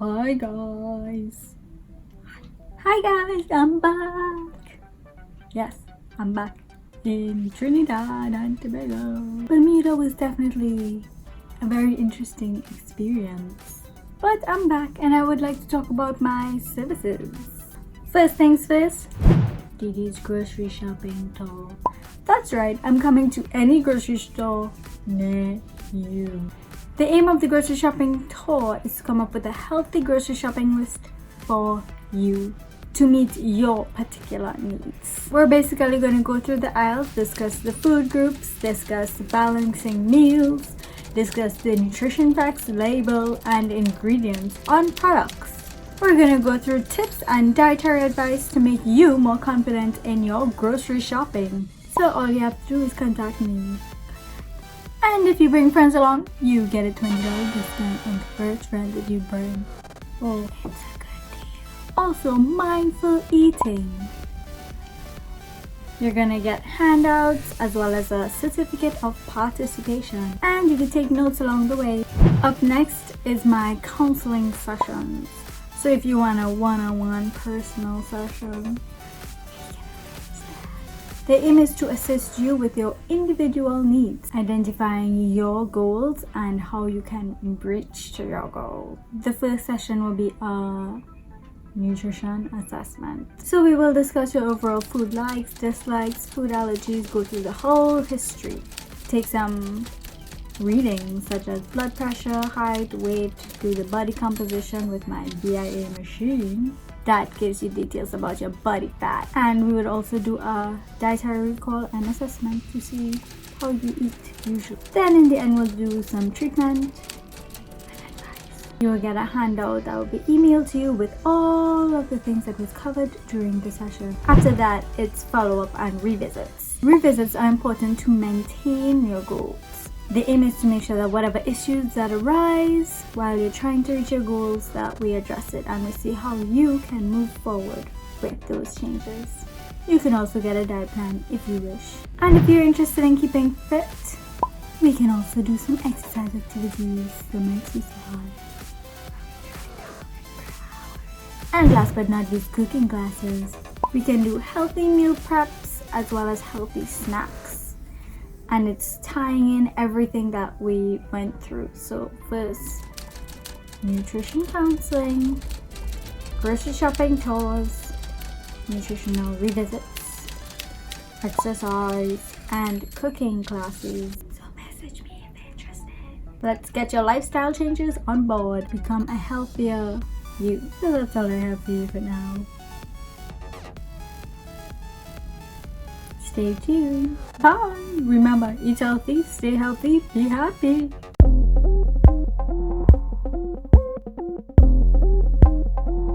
Hi guys. Hi guys, I'm back. Yes, I'm back in Trinidad and Tobago. Bermuda was definitely a very interesting experience. But I'm back and I would like to talk about my services. First things first, Didi's grocery shopping tour. That's right, I'm coming to any grocery store near you. The aim of the grocery shopping tour is to come up with a healthy grocery shopping list for you to meet your particular needs. We're basically going to go through the aisles, discuss the food groups, discuss balancing meals, discuss the nutrition facts, label, and ingredients on products. We're going to go through tips and dietary advice to make you more confident in your grocery shopping. So all you have to do is contact me. And if you bring friends along, you get a $20 discount on the first friend that you bring. Oh, it's a good deal. Also, mindful eating. You're gonna get handouts as well as a certificate of participation. And you can take notes along the way. Up next is my counseling sessions. So if you want a one-on-one personal session, the aim is to assist you with your individual needs, identifying your goals and how you can reach to your goal. The first session will be a nutrition assessment. So we will discuss your overall food likes, dislikes, food allergies, go through the whole history. Take some readings such as blood pressure, height, weight, do the body composition with my BIA machine. That gives you details about your body fat. And we would also do a dietary recall and assessment to see how you eat usually. Then in the end we'll do some treatment and advice. You will get a handout that will be emailed to you with all of the things that was covered during the session. After that, it's follow-up and revisits. Revisits are important to maintain your goals. The aim is to make sure that whatever issues that arise while you're trying to reach your goals, that we address it and we see how you can move forward with those changes. You can also get a diet plan if you wish. And if you're interested in keeping fit, we can also do some exercise activities, some exercise. And last but not least, cooking classes. We can do healthy meal preps as well as healthy snacks. And it's tying in everything that we went through. So first, nutrition counseling, grocery shopping tours, nutritional revisits, exercise, and cooking classes. So message me if you're interested. Let's get your lifestyle changes on board. Become a healthier you. So that's all I have for you for now. Stay tuned. Bye. Remember, eat healthy, stay healthy, be happy.